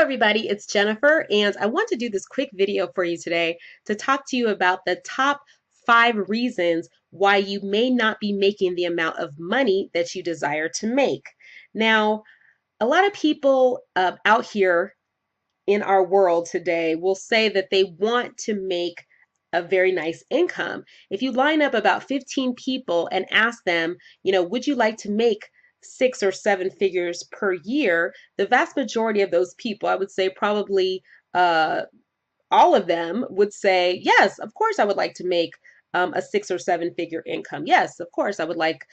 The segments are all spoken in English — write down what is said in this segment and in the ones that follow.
everybody, it's Jennifer, and I want to do this quick video for you today to talk to you about the top 5 reasons why you may not be making the amount of money that you desire to make. Now, a lot of people out here in our world today will say that they want to make a very nice income. If you line up about 15 people and ask them, would you like to make 6 or 7 figures per year? The vast majority of those people, I would say probably uh, all of them would say, yes, of course, I would like to make a 6 or 7 figure income. Yes, of course, I would like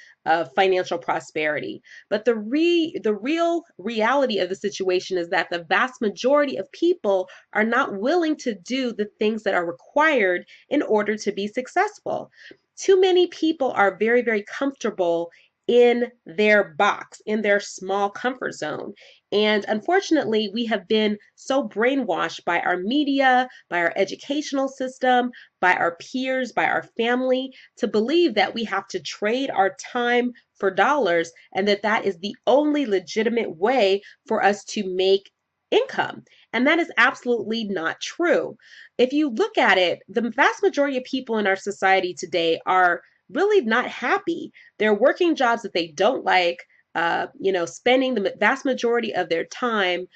financial prosperity. But the real reality of the situation is that the vast majority of people are not willing to do the things that are required in order to be successful. Too many people are very, very comfortable in their box, in their small comfort zone. And unfortunately, we have been so brainwashed by our media, by our educational system, by our peers, by our family, to believe that we have to trade our time for dollars and that that is the only legitimate way for us to make income. And that is absolutely not true. If you look at it, the vast majority of people in our society today are really not happy. They're working jobs that they don't like, spending the vast majority of their time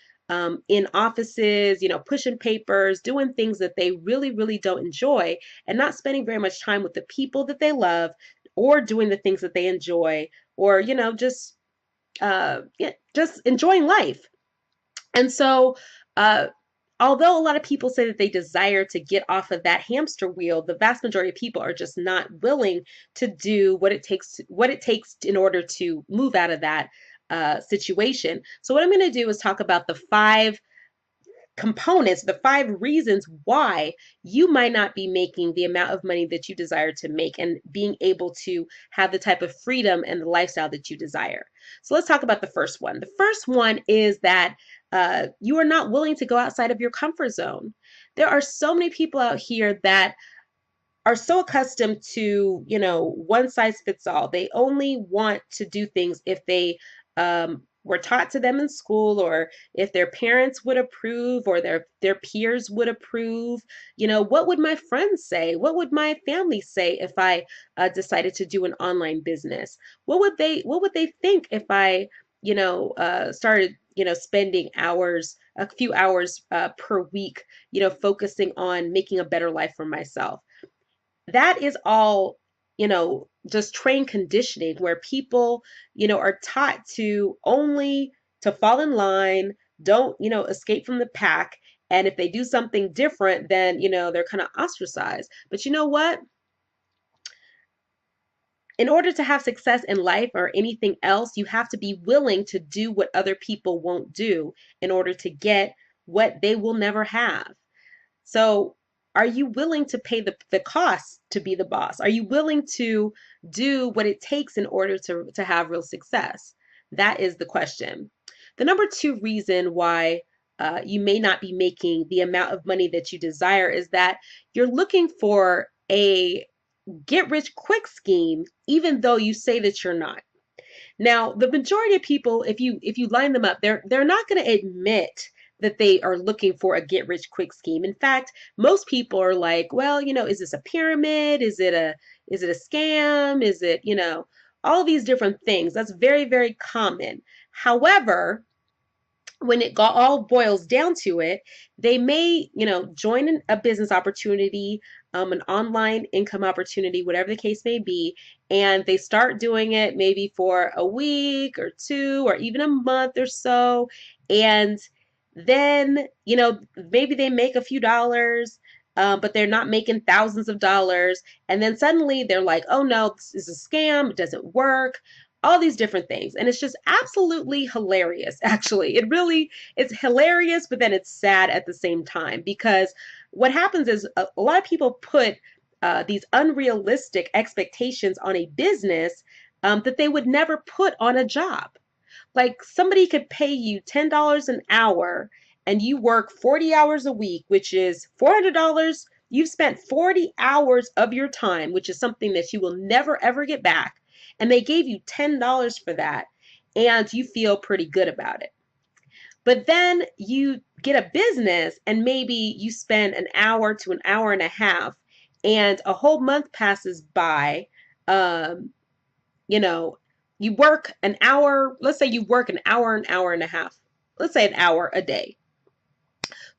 in offices, pushing papers, doing things that they really, really don't enjoy, and not spending very much time with the people that they love or doing the things that they enjoy, or, yeah, just enjoying life. And so, uh, although a lot of people say that they desire to get off of that hamster wheel, the vast majority of people are just not willing to do what it takes in order to move out of that situation. So what I'm going to do is talk about the 5 components, the 5 reasons why you might not be making the amount of money that you desire to make and being able to have the type of freedom and the lifestyle that you desire. So let's talk about the first one. The first one is that you are not willing to go outside of your comfort zone. There are so many people out here that are so accustomed to, one size fits all. They only want to do things if they were taught to them in school, or if their parents would approve, or their peers would approve. What would my friends say? What would my family say if I decided to do an online business? What would they think if I, started, spending a few hours per week, focusing on making a better life for myself? That is all, just trained conditioning where people, are taught to only to fall in line, don't, escape from the pack. And if they do something different, then, they're kind of ostracized. But you know what? In order to have success in life or anything else, you have to be willing to do what other people won't do in order to get what they will never have. So, are you willing to pay the cost to be the boss? Are you willing to do what it takes in order to have real success? That is the question. The number 2 reason why you may not be making the amount of money that you desire is that you're looking for a get rich quick scheme, even though you say that you're not. Now, the majority of people, if you line them up, they're not going to admit that they are looking for a get rich quick scheme. In fact, most people are like, well, is this a pyramid? Is it a scam? Is it, all these different things? That's very, very common. However, when it all boils down to it, they may, join a business opportunity, an online income opportunity, whatever the case may be, and they start doing it maybe for a week or two or even a month or so. And then, maybe they make a few dollars, but they're not making thousands of dollars. And then suddenly they're like, oh no, this is a scam, it doesn't work, all these different things. And it's just absolutely hilarious, actually. It really, it's hilarious, but then it's sad at the same time, because what happens is a lot of people put these unrealistic expectations on a business that they would never put on a job. Like, somebody could pay you $10 an hour and you work 40 hours a week, which is $400. You've spent 40 hours of your time, which is something that you will never ever get back. And they gave you $10 for that, and you feel pretty good about it. But then you get a business and maybe you spend an hour to an hour and a half, and a whole month passes by. Um, you know, you work an hour, let's say you work an hour and a half, let's say an hour a day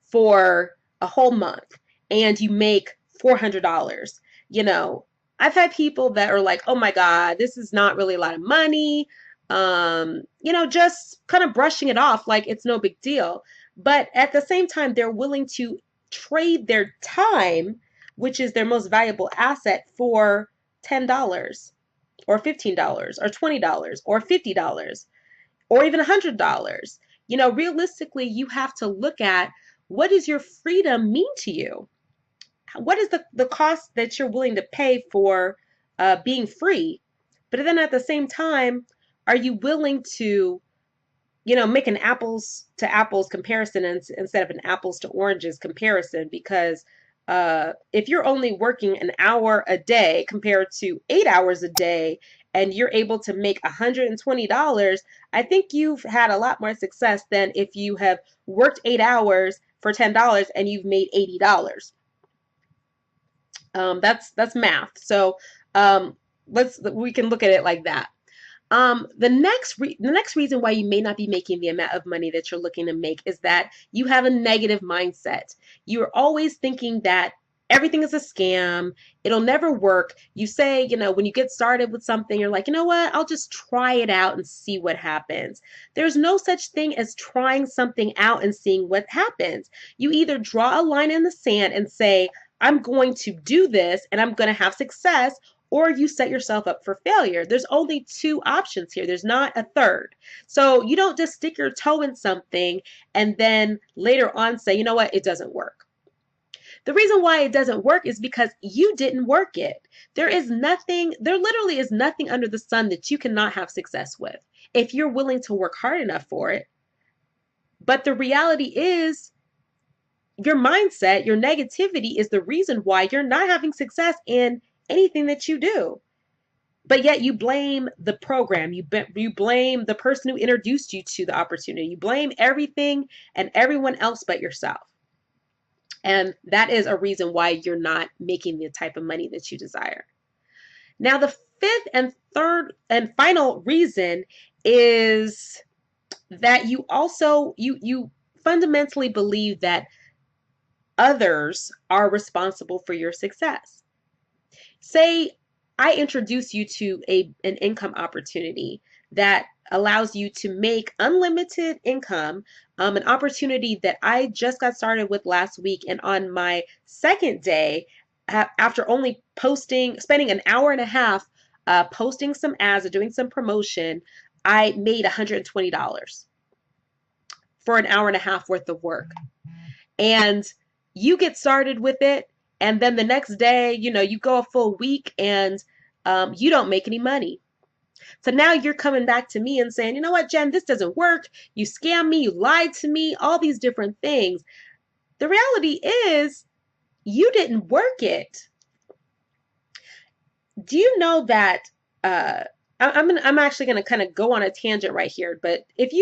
for a whole month, and you make $400. You know, I've had people that are like, oh my God, this is not really a lot of money. Just kind of brushing it off like it's no big deal. But at the same time, they're willing to trade their time, which is their most valuable asset, for $10 or $15 or $20 or $50 or even $100. Realistically, you have to look at, what does your freedom mean to you? What is the cost that you're willing to pay for being free? But then at the same time, are you willing to, make an apples to apples comparison instead of an apples to oranges comparison? Because if you're only working an hour a day compared to 8 hours a day, and you're able to make $120, I think you've had a lot more success than if you have worked 8 hours for $10 and you've made $80. That's math. So we can look at it like that. The next reason why you may not be making the amount of money that you're looking to make is that you have a negative mindset. You're always thinking that everything is a scam. It'll never work. You say, when you get started with something, you're like, you know what? I'll just try it out and see what happens. There's no such thing as trying something out and seeing what happens. You either draw a line in the sand and say, I'm going to do this and I'm going to have success, or you set yourself up for failure. There's only two options here. There's not a third. So you don't just stick your toe in something and then later on say, you know what, it doesn't work. The reason why it doesn't work is because you didn't work it. There literally is nothing under the sun that you cannot have success with if you're willing to work hard enough for it. But the reality is, your mindset, your negativity is the reason why you're not having success in anything that you do. But yet you blame the program. You blame the person who introduced you to the opportunity. You blame everything and everyone else but yourself. And that is a reason why you're not making the type of money that you desire. Now, the fifth and third and final reason is that you fundamentally believe that others are responsible for your success. Say I introduce you to an income opportunity that allows you to make unlimited income, an opportunity that I just got started with last week. And on my second day, after only spending an hour and a half posting some ads or doing some promotion, I made $120 for an hour and a half worth of work. And you get started with it, and then the next day, you go a full week and you don't make any money. So now you're coming back to me and saying, you know what, Jen, this doesn't work. You scammed me, you lied to me, all these different things. The reality is, you didn't work it. Do you know that I'm actually going to kind of go on a tangent right here, but if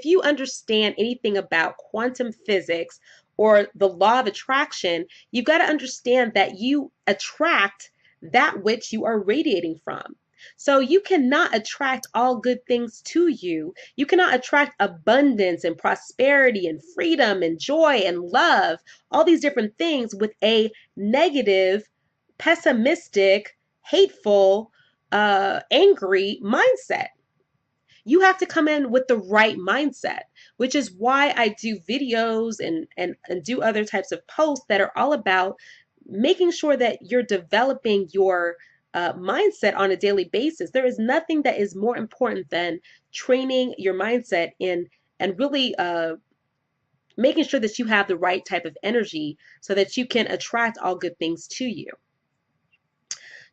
you understand anything about quantum physics or the law of attraction, you've got to understand that you attract that which you are radiating from. So you cannot attract all good things to you. You cannot attract abundance and prosperity and freedom and joy and love, all these different things, with a negative, pessimistic, hateful, angry mindset. You have to come in with the right mindset, which is why I do videos and do other types of posts that are all about making sure that you're developing your mindset on a daily basis. There is nothing that is more important than training your mindset and really making sure that you have the right type of energy so that you can attract all good things to you.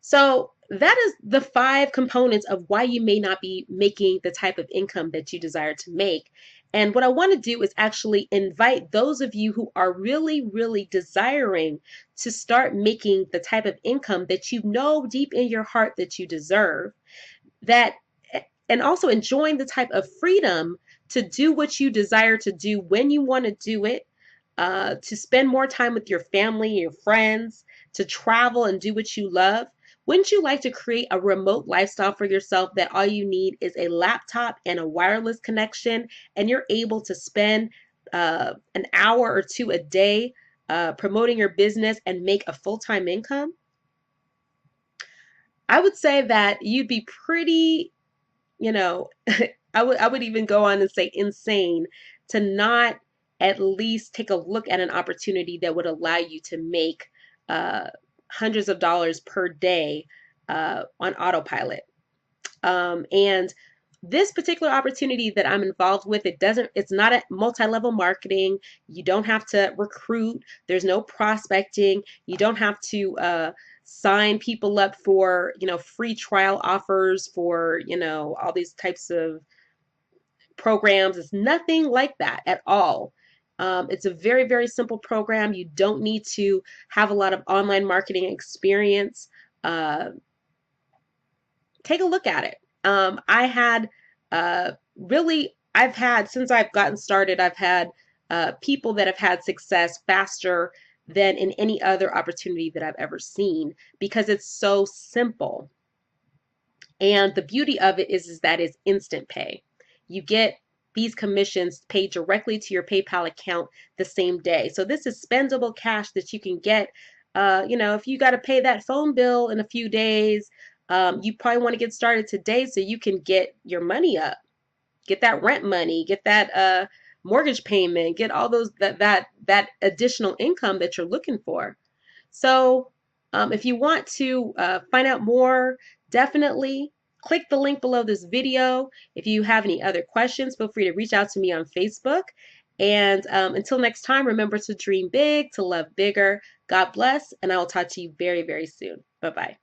So that is the 5 components of why you may not be making the type of income that you desire to make. And what I want to do is actually invite those of you who are really, really desiring to start making the type of income that you know deep in your heart that you deserve, and also enjoying the type of freedom to do what you desire to do when you want to do it, to spend more time with your family, your friends, to travel and do what you love. Wouldn't you like to create a remote lifestyle for yourself that all you need is a laptop and a wireless connection, and you're able to spend an hour or two a day promoting your business and make a full-time income? I would say that you'd be pretty, you know, I would even go on and say insane to not at least take a look at an opportunity that would allow you to make uh, hundreds of dollars per day on autopilot. And this particular opportunity that I'm involved with, it's not a multi-level marketing. You don't have to recruit. There's no prospecting. You don't have to sign people up for, free trial offers for, all these types of programs. It's nothing like that at all. It's a very, very simple program. You don't need to have a lot of online marketing experience. Uh, Take a look at it. I had I've had, since I've gotten started, I've had people that have had success faster than in any other opportunity that I've ever seen because it's so simple. And the beauty of it is that it's instant pay. You get these commissions paid directly to your PayPal account the same day. So this is spendable cash that you can get. If you got to pay that phone bill in a few days, you probably want to get started today so you can get your money up, get that rent money, get that mortgage payment, get all those that additional income that you're looking for. So if you want to find out more, definitely click the link below this video. If you have any other questions, feel free to reach out to me on Facebook. And until next time, remember to dream big, to love bigger. God bless, and I will talk to you very, very soon. Bye-bye.